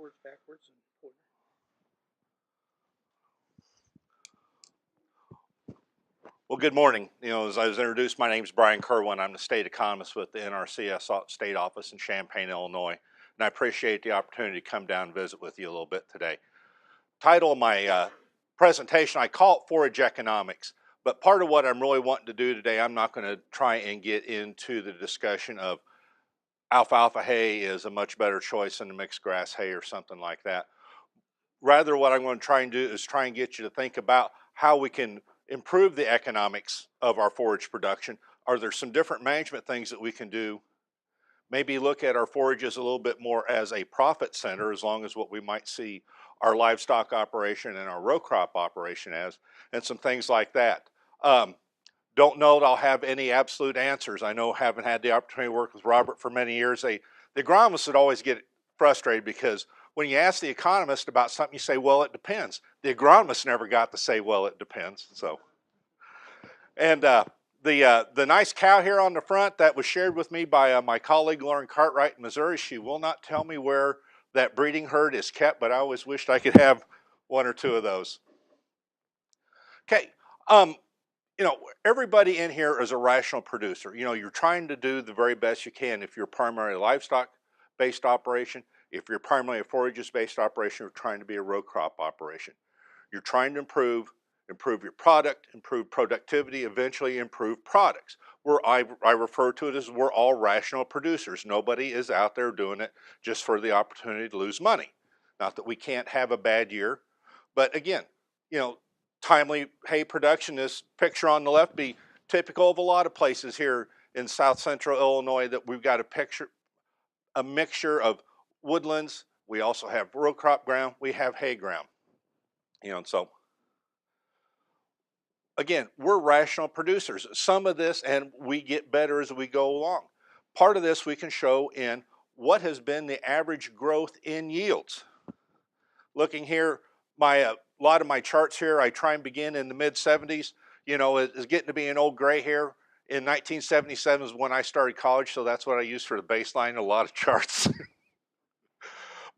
forwards, backwards, and forward. Well, good morning. As I was introduced, my name is Brian Kerwin. I'm the state economist with the NRCS State Office in Champaign, Illinois, and I appreciate the opportunity to come down and visit with you a little bit today. Title of my presentation, I call it Forage Economics, but part of what I'm really wanting to do today, I'm not going to try and get into the discussion of alfalfa hay is a much better choice than the mixed grass hay or something like that. Rather, what I'm going to try and do is try and get you to think about how we can improve the economics of our forage production. Are there some different management things that we can do? Maybe look at our forages a little bit more as a profit center, as long as what we might see our livestock operation and our row crop operation as, and some things like that. Don't know that I'll have any absolute answers. I know, having had the opportunity to work with Robert for many years, the agronomists would always get frustrated because when you ask the economist about something, you say, well, it depends. The agronomist never got to say, well, it depends. So, and the nice cow here on the front that was shared with me by my colleague Lauren Cartwright in Missouri, she will not tell me where that breeding herd is kept, but I always wished I could have one or two of those. Okay, everybody in here is a rational producer. You're trying to do the very best you can. If you're primarily a livestock-based operation, if you're primarily a forages-based operation, you're trying to be a row crop operation. You're trying to improve your product, improve productivity, eventually improve products. I refer to it as we're all rational producers. Nobody is out there doing it just for the opportunity to lose money. Not that we can't have a bad year, but again, timely hay production, this picture on the left, be typical of a lot of places here in south central Illinois, that we've got a mixture of woodlands. We also have row crop ground, we have hay ground. And so again, we're rational producers. Some of this, and we get better as we go along. Part of this we can show in what has been the average growth in yields. Looking here, a lot of my charts here, I try and begin in the mid-70s. It's getting to be an old gray hair. In 1977 is when I started college, so that's what I use for the baseline, a lot of charts.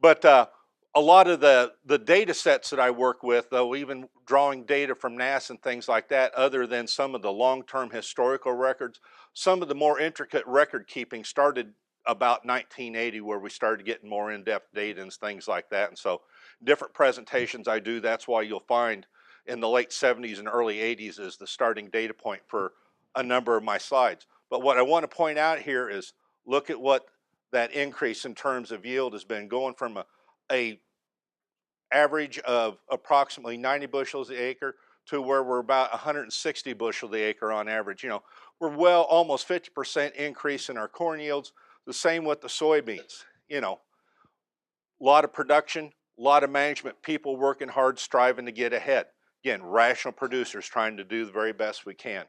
But a lot of the data sets that I work with, though, even drawing data from NASA and things like that, other than some of the long-term historical records, some of the more intricate record keeping started about 1980, where we started getting more in-depth data and things like that. And so different presentations I do, that's why you'll find in the late 70s and early 80s is the starting data point for a number of my slides. But what I want to point out here is look at what that increase in terms of yield has been, going from a average of approximately 90 bushels the acre to where we're about 160 bushel the acre on average. We're well almost 50% increase in our corn yields. The same with the soybeans. A lot of production, a lot of management, people working hard, striving to get ahead. Again, rational producers trying to do the very best we can.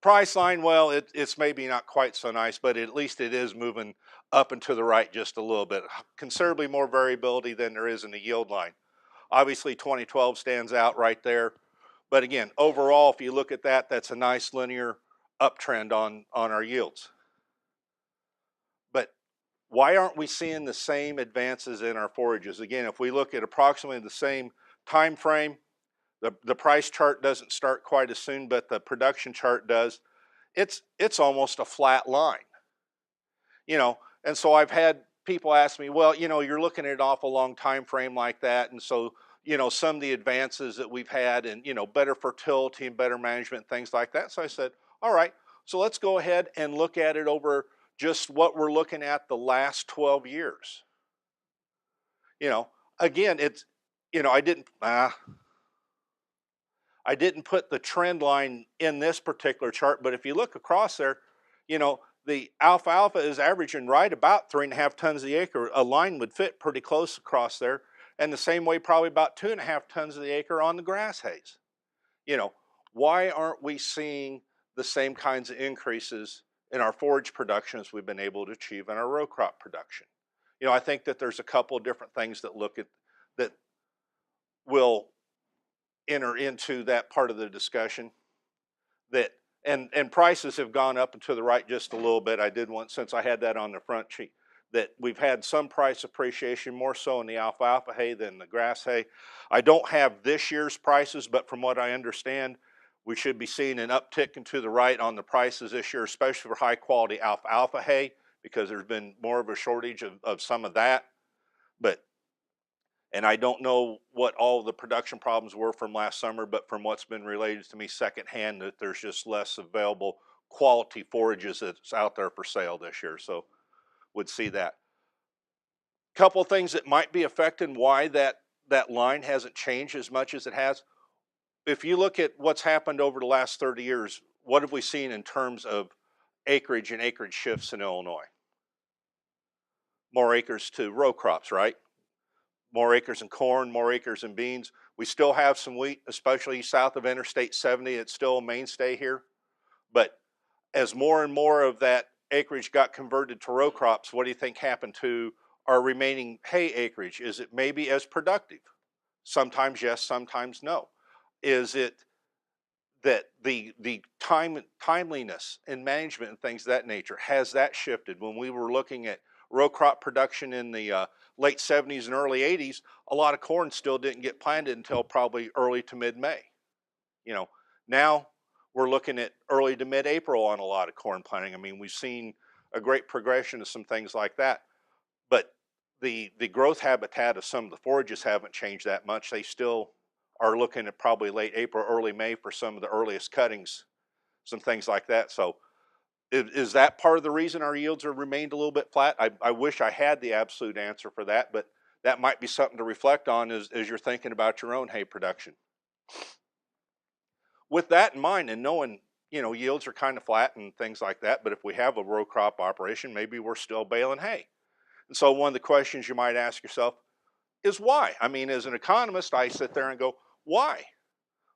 Price line, well, it's maybe not quite so nice, but at least it is moving up and to the right just a little bit. Considerably more variability than there is in the yield line. Obviously 2012 stands out right there. But again, overall, if you look at that, that's a nice linear uptrend on our yields. But why aren't we seeing the same advances in our forages? Again, if we look at approximately the same time frame, the price chart doesn't start quite as soon, but the production chart does. It's almost a flat line. And so I've had people ask me, well, you're looking at an awful long time frame like that, and so some of the advances that we've had, and better fertility and better management, things like that. So I said, all right, so let's go ahead and look at it over just what we're looking at the last 12 years. Again, it's I didn't put the trend line in this particular chart, but if you look across there, the alfalfa is averaging right about 3.5 tons the acre. A line would fit pretty close across there. And the same way, probably about 2.5 tons of the acre on the grass hays. Why aren't we seeing the same kinds of increases in our forage production as we've been able to achieve in our row crop production? I think that there's a couple of different things that that will enter into that part of the discussion. And prices have gone up and to the right just a little bit. I did want, since I had that on the front sheet, that we've had some price appreciation, more so in the alfalfa hay than the grass hay. I don't have this year's prices, but from what I understand, we should be seeing an uptick into the right on the prices this year, especially for high quality alfalfa hay, because there's been more of a shortage of some of that. But, and I don't know what all the production problems were from last summer, but from what's been related to me secondhand, that there's just less available quality forages that's out there for sale this year. So would see that. Couple of things that might be affecting why that line hasn't changed as much as it has. If you look at what's happened over the last 30 years, what have we seen in terms of acreage and acreage shifts in Illinois? More acres to row crops, right? More acres in corn, more acres in beans. We still have some wheat, especially south of Interstate 70. It's still a mainstay here. But as more and more of that acreage got converted to row crops, what do you think happened to our remaining hay acreage? Is it maybe as productive? Sometimes yes, sometimes no. Is it that the timeliness and management and things of that nature, has that shifted? When we were looking at row crop production in the late 70s and early 80s, a lot of corn still didn't get planted until probably early to mid-May. You know, now we're looking at early to mid-April on a lot of corn planting. I mean, we've seen a great progression of some things like that, but the growth habitat of some of the forages haven't changed that much. They still are looking at probably late April, early May for some of the earliest cuttings, some things like that. So is that part of the reason our yields have remained a little bit flat? I wish I had the absolute answer for that, but that might be something to reflect on as you're thinking about your own hay production. With that in mind, and knowing, you know, yields are kind of flat and things like that, but if we have a row crop operation, maybe we're still baling hay. And so one of the questions you might ask yourself is why? I mean, as an economist, I sit there and go, why?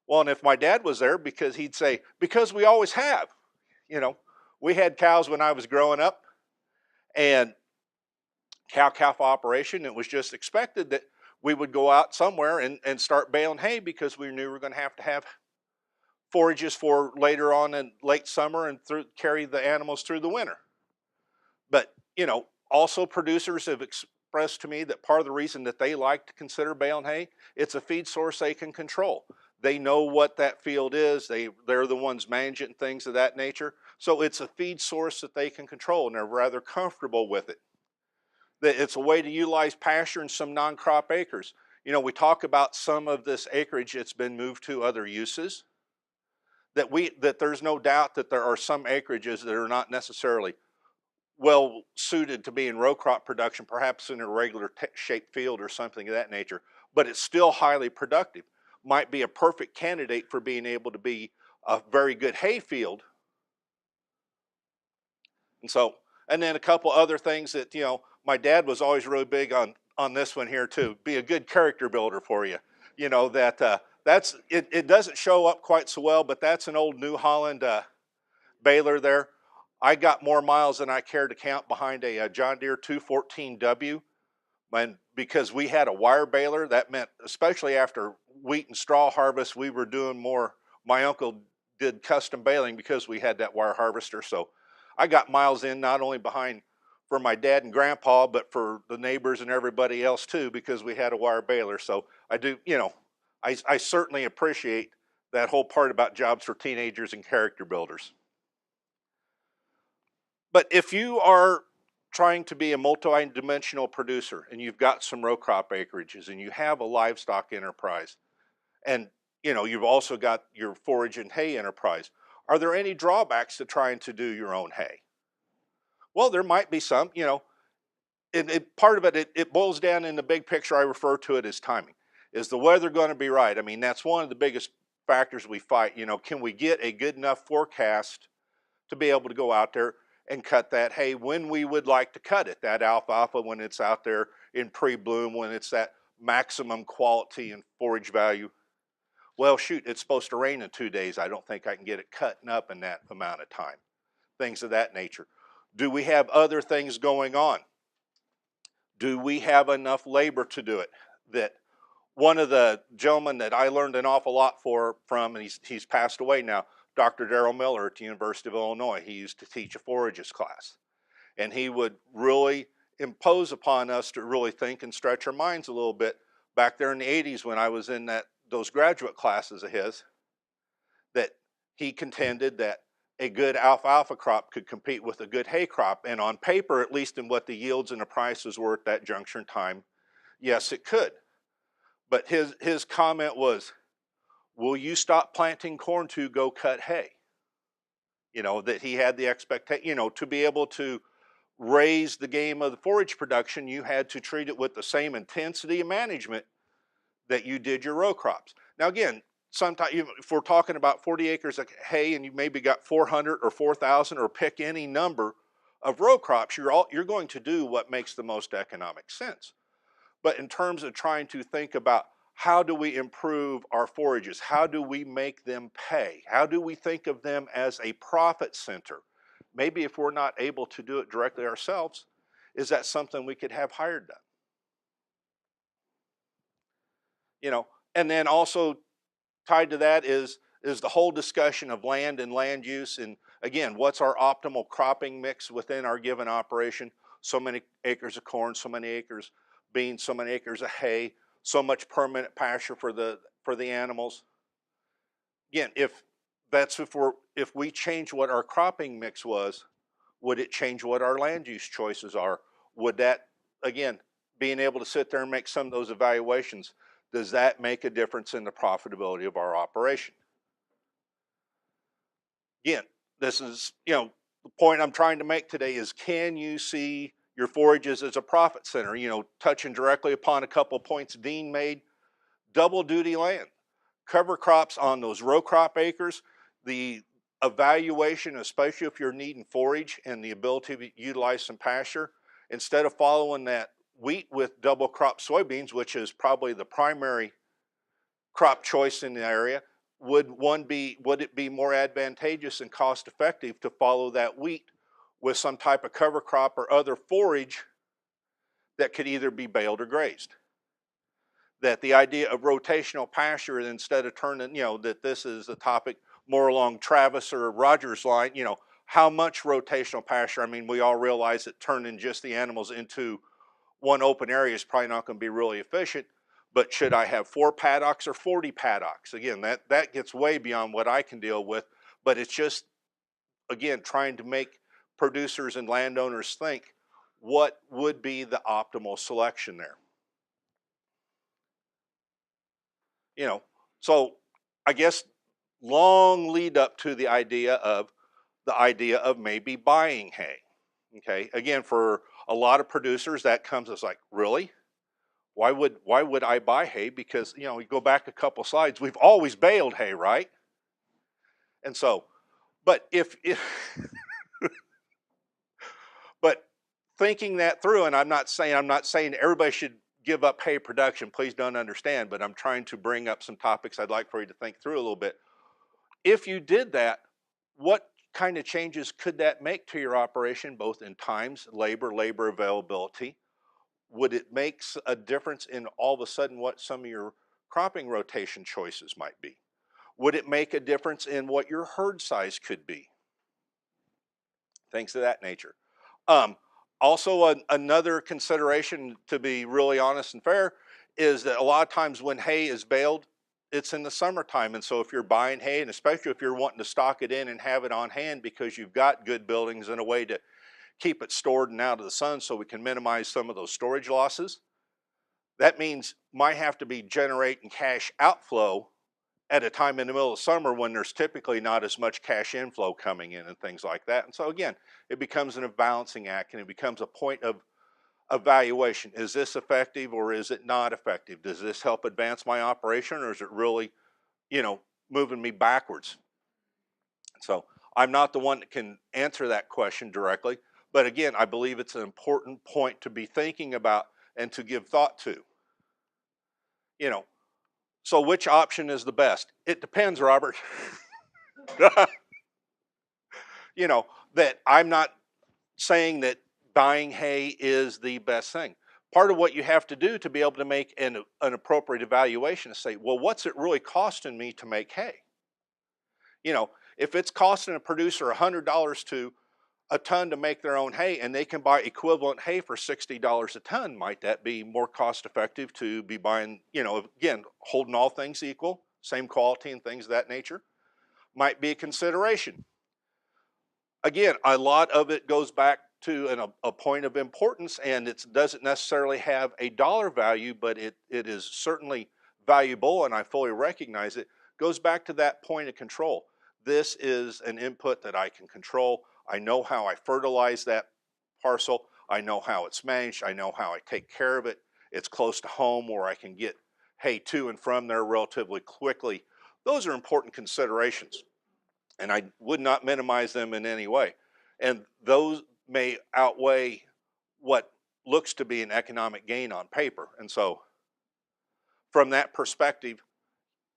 Well, and if my dad was there, because he'd say, because we always have. You know, we had cows when I was growing up, and cow-calf operation, it was just expected that we would go out somewhere and start baling hay because we knew we were going to have forages for later on in late summer and carry the animals through the winter. But, you know, also producers have expressed to me that part of the reason that they like to consider baling hay, it's a feed source they can control. They know what that field is. They're the ones managing and things of that nature. So it's a feed source that they can control, and they're rather comfortable with it. That it's a way to utilize pasture and some non-crop acres. You know, we talk about some of this acreage that's been moved to other uses. That there's no doubt that there are some acreages that are not necessarily well suited to be in row crop production, perhaps in a regular shaped field or something of that nature, but it's still highly productive. Might be a perfect candidate for being able to be a very good hay field. And so, and then a couple other things that, you know, my dad was always really big on this one here too, be a good character builder for you. You know, that's, it doesn't show up quite so well, but that's an old New Holland baler there. I got more miles than I care to count behind a John Deere 214W. And because we had a wire baler, that meant, especially after wheat and straw harvest, we were doing more. My uncle did custom baling because we had that wire harvester. So I got miles in not only behind for my dad and grandpa, but for the neighbors and everybody else too, because we had a wire baler. So I do, you know, I certainly appreciate that whole part about jobs for teenagers and character builders. But if you are trying to be a multi-dimensional producer and you've got some row crop acreages and you have a livestock enterprise and, you know, you've also got your forage and hay enterprise, are there any drawbacks to trying to do your own hay? Well, there might be some. You know, part of it boils down in the big picture. I refer to it as timing. Is the weather going to be right? I mean, that's one of the biggest factors we fight. You know, can we get a good enough forecast to be able to go out there and cut that hay when we would like to cut it, that alfalfa when it's out there in pre-bloom, when it's that maximum quality and forage value. Well, shoot, it's supposed to rain in 2 days. I don't think I can get it cutting up in that amount of time. Things of that nature. Do we have other things going on? Do we have enough labor to do it? That one of the gentlemen that I learned an awful lot from, and he's passed away now, Dr. Darrell Miller at the University of Illinois. He used to teach a forages class. And he would really impose upon us to really think and stretch our minds a little bit. Back there in the 80s when I was in those graduate classes of his, that he contended that a good alfalfa crop could compete with a good hay crop. And on paper, at least in what the yields and the prices were at that juncture in time, yes, it could. But his comment was, will you stop planting corn to go cut hay? You know, that he had the expectation, you know, to be able to raise the game of the forage production, you had to treat it with the same intensity of management that you did your row crops. Now again, sometimes if we're talking about 40 acres of hay and you maybe got 400 or 4,000 or pick any number of row crops, you're going to do what makes the most economic sense. But in terms of trying to think about how do we improve our forages, how do we make them pay, how do we think of them as a profit center, maybe if we're not able to do it directly ourselves, is that something we could have hired done? You know, and then also tied to that is the whole discussion of land and land use. And again, what's our optimal cropping mix within our given operation? So many acres of corn, so many acres beans, so many acres of hay, so much permanent pasture for the animals. Again, if we change what our cropping mix was, would it change what our land use choices are? Would that, again, being able to sit there and make some of those evaluations, does that make a difference in the profitability of our operation? Again, this is, you know, the point I'm trying to make today is, can you see your forages as a profit center? You know, touching directly upon a couple of points Dean made, double duty land, cover crops on those row crop acres, the evaluation, especially if you're needing forage and the ability to utilize some pasture, instead of following that wheat with double crop soybeans, which is probably the primary crop choice in the area, would it be more advantageous and cost effective to follow that wheat with some type of cover crop or other forage that could either be baled or grazed? That the idea of rotational pasture, instead of turning, you know, that this is a topic more along Travis or Roger's line, you know, how much rotational pasture? I mean, we all realize that turning just the animals into one open area is probably not going to be really efficient, but should I have 4 paddocks or 40 paddocks? Again, that gets way beyond what I can deal with, but it's just, again, trying to make producers and landowners think what would be the optimal selection there. You know, so I guess long lead up to the idea of maybe buying hay. Okay, again, for a lot of producers that comes as like, really? Why would I buy hay? Because, you know, we go back a couple slides, we've always baled hay, right? And so, but if but thinking that through, and I'm not saying everybody should give up hay production, please don't understand, but I'm trying to bring up some topics I'd like for you to think through a little bit. If you did that, what kind of changes could that make to your operation, both in times, labor availability? Would it make a difference in all of a sudden what some of your cropping rotation choices might be? Would it make a difference in what your herd size could be? Things of that nature. Also, another consideration, to be really honest and fair, is that a lot of times when hay is baled, it's in the summertime. And so if you're buying hay, and especially if you're wanting to stock it in and have it on hand because you've got good buildings and a way to keep it stored and out of the sun so we can minimize some of those storage losses, that means might have to be generating cash outflow at a time in the middle of summer when there's typically not as much cash inflow coming in and things like that. And so again, it becomes a balancing act, and it becomes a point of evaluation. Is this effective or is it not effective? Does this help advance my operation, or is it really, you know, moving me backwards? So I'm not the one that can answer that question directly, but again, I believe it's an important point to be thinking about and to give thought to. You know, so which option is the best? It depends, Robert. You know, that I'm not saying that buying hay is the best thing. Part of what you have to do to be able to make an appropriate evaluation is say, well, what's it really costing me to make hay? You know, if it's costing a producer $100 to a ton to make their own hay, and they can buy equivalent hay for $60 a ton. Might that be more cost effective to be buying, again, holding all things equal, same quality and things of that nature? Might be a consideration. Again, a lot of it goes back to a point of importance, and it doesn't necessarily have a dollar value, but it is certainly valuable, and I fully recognize it. Goes back to that point of control. This is an input that I can control. I know how I fertilize that parcel. I know how it's managed. I know how I take care of it. It's close to home where I can get hay to and from there relatively quickly. Those are important considerations, and I would not minimize them in any way. And those may outweigh what looks to be an economic gain on paper. And so from that perspective,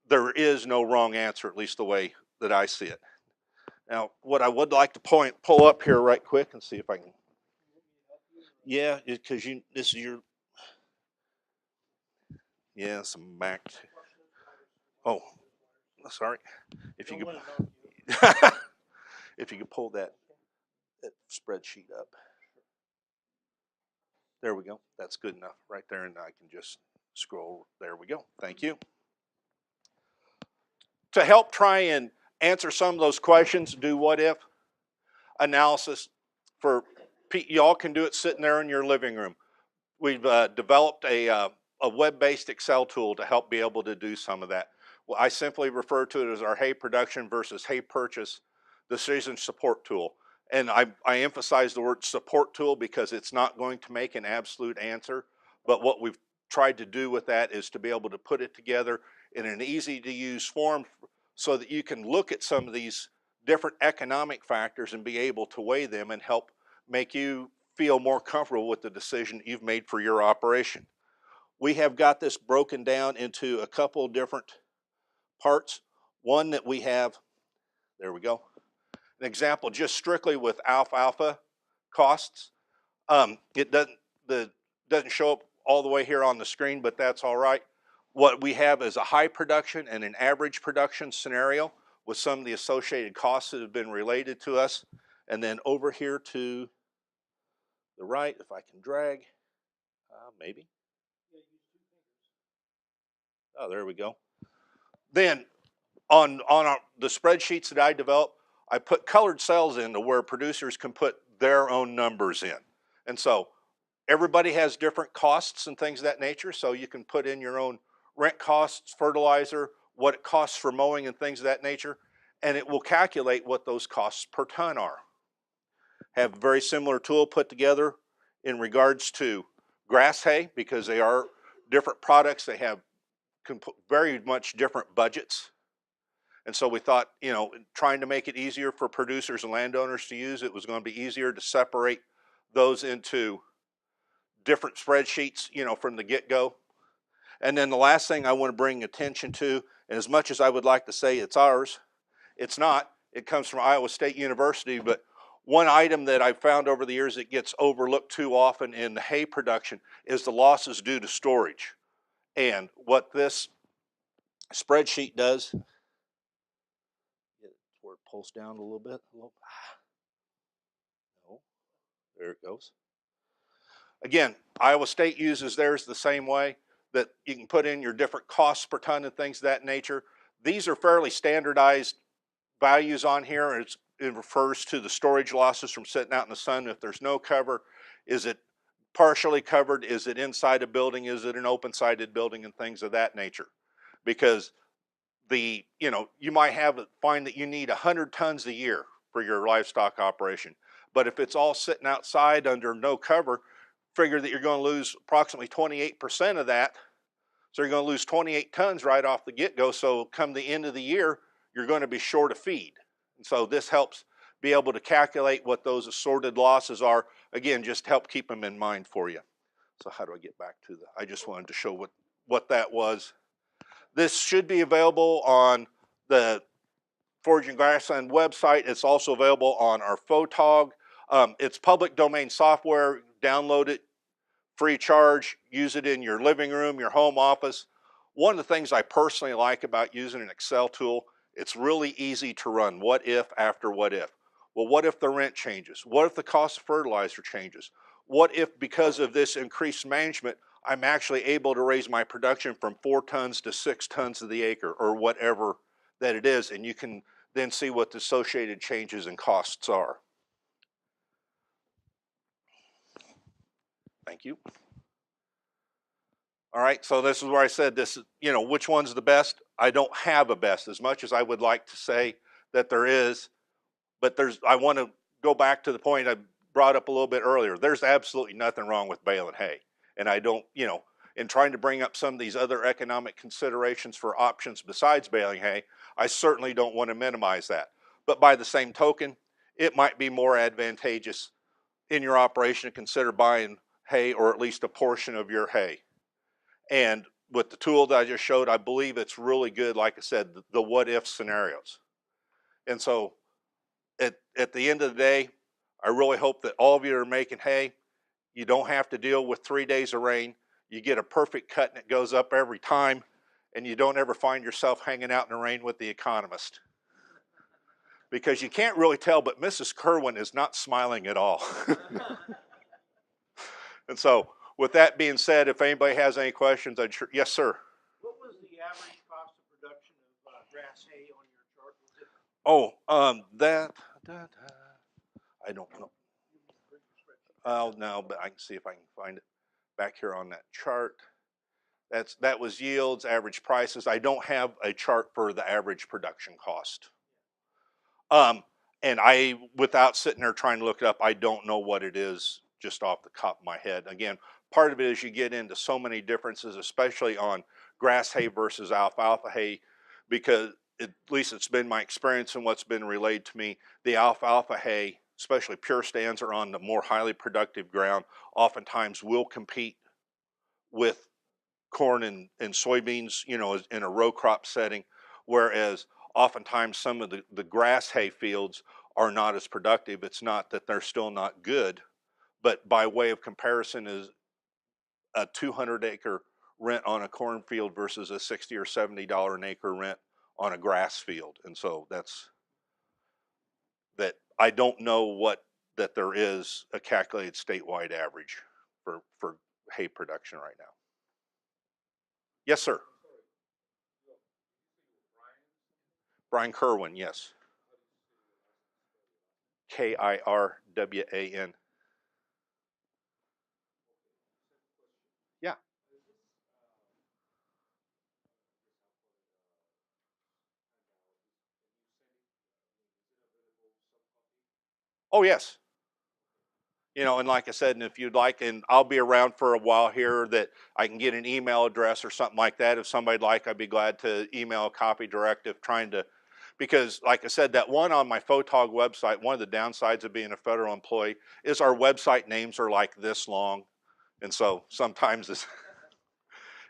there is no wrong answer, at least the way that I see it. Now, what I would like to pull up here right quick and see if I can. Yeah, because this is your, yeah, some Mac. Oh, sorry. If you could, if you could pull that spreadsheet up. There we go. That's good enough right there, and I can just scroll. There we go. Thank you. To help try and answer some of those questions, do what if analysis for y'all can do it sitting there in your living room. We've developed a web-based Excel tool to help be able to do some of that. Well, I simply refer to it as our hay production versus hay purchase decision support tool. And I emphasize the word support tool because it's not going to make an absolute answer, but what we've tried to do with that is to be able to put it together in an easy to use form so that you can look at some of these different economic factors and be able to weigh them and help make you feel more comfortable with the decision you've made for your operation. We have got this broken down into a couple different parts. One that we have, there we go, an example just strictly with alfalfa costs. It doesn't show up all the way here on the screen, but that's all right. What we have is a high production and an average production scenario with some of the associated costs that have been related to us. And then over here to the right, if I can drag, maybe. Oh, there we go. Then on the spreadsheets that I develop, I put colored cells in to where producers can put their own numbers in. And so everybody has different costs and things of that nature, so you can put in your own rent costs, fertilizer, what it costs for mowing and things of that nature, and it will calculate what those costs per ton are. Have a very similar tool put together in regards to grass hay because they are different products. They have very much different budgets. And so we thought, trying to make it easier for producers and landowners to use, it was going to be easier to separate those into different spreadsheets, from the get-go. And then the last thing I want to bring attention to, and as much as I would like to say it's ours, it's not. It comes from Iowa State University, but one item that I've found over the years that gets overlooked too often in the hay production is the losses due to storage. And what this spreadsheet does, where it pulls down a little bit. No, there it goes. Again, Iowa State uses theirs the same way, that you can put in your different costs per ton and things of that nature. These are fairly standardized values on here. It refers to the storage losses from sitting out in the sun. If there's no cover, is it partially covered? Is it inside a building? Is it an open-sided building and things of that nature? Because you might find that you need 100 tons a year for your livestock operation. But if it's all sitting outside under no cover, figure that you're going to lose approximately 28% of that. So you're going to lose 28 tons right off the get-go. So come the end of the year, you're going to be short of feed. And so this helps be able to calculate what those assorted losses are. Again, just help keep them in mind for you. So how do I get back to I just wanted to show what that was. This should be available on the Forage and Grassland website. It's also available on our Photog. It's public domain software. Download it free charge. Use it in your living room, your home office. One of the things I personally like about using an Excel tool, it's really easy to run what if after what if. Well, what if the rent changes? What if the cost of fertilizer changes? What if, because of this increased management, I'm actually able to raise my production from 4 tons to 6 tons of the acre, or whatever that it is, and you can then see what the associated changes and costs are. Thank you. All right, so this is where I said this, which one's the best? I don't have a best, as much as I would like to say that there is, but I want to go back to the point I brought up a little bit earlier. There's absolutely nothing wrong with baling hay. And I don't, in trying to bring up some of these other economic considerations for options besides baling hay, I certainly don't want to minimize that. But by the same token, it might be more advantageous in your operation to consider buying hay, or at least a portion of your hay. And with the tool that I just showed, I believe it's really good, like I said, the what if scenarios. And so at the end of the day, I really hope that all of you are making hay. You don't have to deal with 3 days of rain. You get a perfect cut and it goes up every time, and you don't ever find yourself hanging out in the rain with the economist. Because you can't really tell, but Mrs. Kerwin is not smiling at all. And so, with that being said, if anybody has any questions, yes, sir. What was the average cost of production of grass hay on your chart? I don't know. Oh, no, but I can see if I can find it back here on that chart. That was yields, average prices. I don't have a chart for the average production cost. And without sitting there trying to look it up, I don't know what it is just off the top of my head. Again, part of it is you get into so many differences, especially on grass hay versus alfalfa hay, because at least it's been my experience and what's been relayed to me, the alfalfa hay, especially pure stands, are on the more highly productive ground, oftentimes will compete with corn and soybeans, in a row crop setting, whereas oftentimes some of the grass hay fields are not as productive. It's not that they're still not good, but by way of comparison, is a 200-acre rent on a cornfield versus a $60 or $70 an acre rent on a grass field. And so that I don't know that there is a calculated statewide average for hay production right now. Yes, sir. Brian Kerwin, yes. Kirwan. Yeah. Oh, yes. And like I said, and if you'd like, and I'll be around for a while here, that I can get an email address or something like that. If somebody'd like, I'd be glad to email a copy directive because like I said, that one on my Photog website, one of the downsides of being a federal employee is our website names are like this long. And so sometimes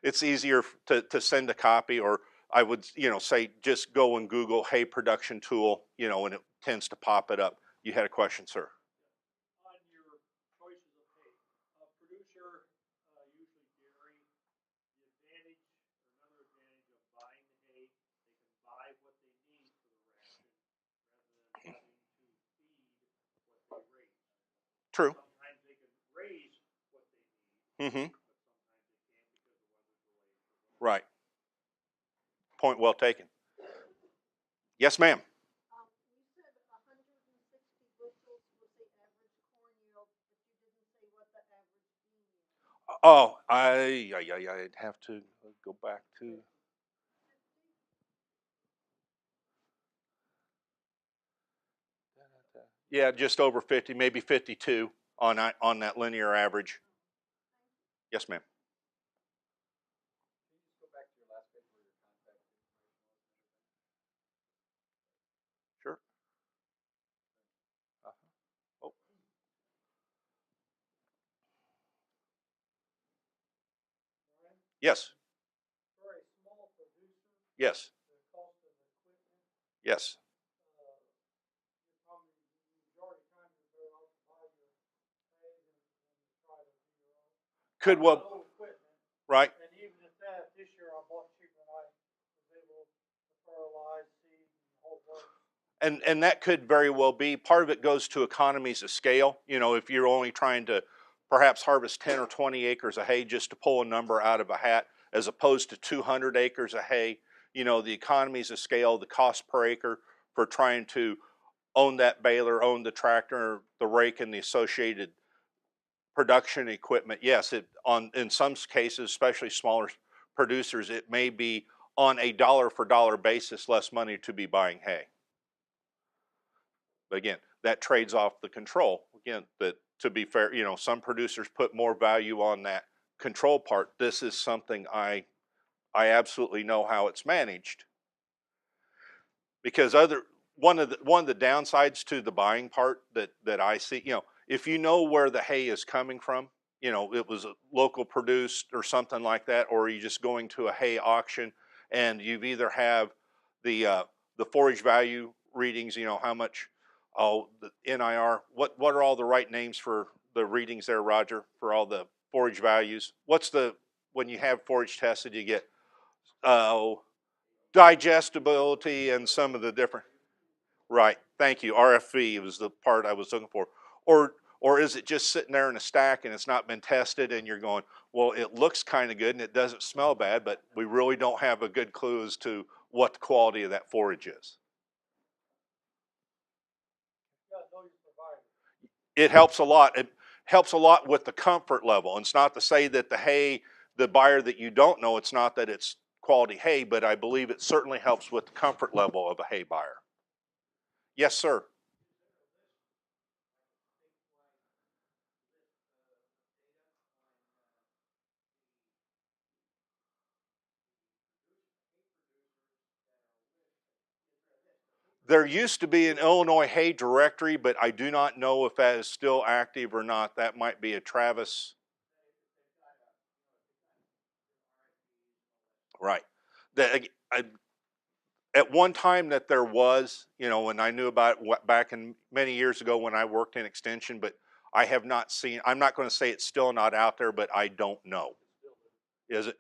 it's easier to send a copy, or I would, say just go and Google hay production tool, and it tends to pop it up. You had a question, sir? On your choices of hay, a producer, usually dairy, the advantage or another advantage of buying the hay, they can buy what they need for the ration rather than having to feed what they raise. True. Sometimes they can raise what they need, Mm-hmm. but sometimes they can't because the weather's delayed. Right. Point well taken. Yes, ma'am. You said 160 bushels was the average corn yield, but you didn't say what the average bean yield. Oh, I'd have to go back to. Yeah, just over 50, maybe 52 on that linear average. Yes, ma'am. Can you just go back to your last page where your contact information was and everything? Sure. Oh. Yes. For a small producer, Yes. the cost of equipment, Yes. you're probably the majority of the time you're better off to buy your hay than to try to do your own. Could well. Equipment, Right. and even at that, this year I bought cheaper than I was able to fertilize, seed, and the whole works. and that could very well be, part of it goes to economies of scale. You know, if you're only trying to perhaps harvest 10 or 20 acres of hay just to pull a number out of a hat, as opposed to 200 acres of hay, you know, the economies of scale, the cost per acre for trying to own that baler, own the tractor, the rake, and the associated production equipment. Yes, in some cases, especially smaller producers, it may be on a dollar for dollar basis less money to be buying hay. But again, that trades off the control. Again, that to be fair, you know, some producers put more value on that control part. This is something I absolutely know how it's managed, because one of the downsides to the buying part that I see, you know, if you know where the hay is coming from, you know, it was a local produced or something like that, or you just going to a hay auction and you've either have the forage value readings, you know, how much, oh, the NIR, what are all the right names for the readings there, Roger, for all the forage values? What's the, when you have forage tested, you get digestibility and some of the different, right, thank you, RFV was the part I was looking for. Or is it just sitting there in a stack and it's not been tested and you're going, well, it looks kind of good and it doesn't smell bad, but we really don't have a good clue as to what the quality of that forage is. It helps a lot. It helps a lot with the comfort level. And it's not to say that the hay, the buyer that you don't know, it's not that it's quality hay, but I believe it certainly helps with the comfort level of a hay buyer. Yes, sir. There used to be an Illinois hay directory, but I do not know if that is still active or not. That might be a Travis. Right. That, at one time that there was, you know, and I knew about it back in many years ago when I worked in extension, but I have not seen, I'm not going to say it's still not out there, but I don't know. Is it?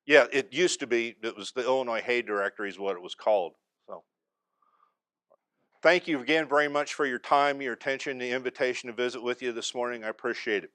Yeah, it used to be. It was the Illinois Hay Directory is what it was called. So thank you again very much for your time, your attention, the invitation to visit with you this morning. I appreciate it.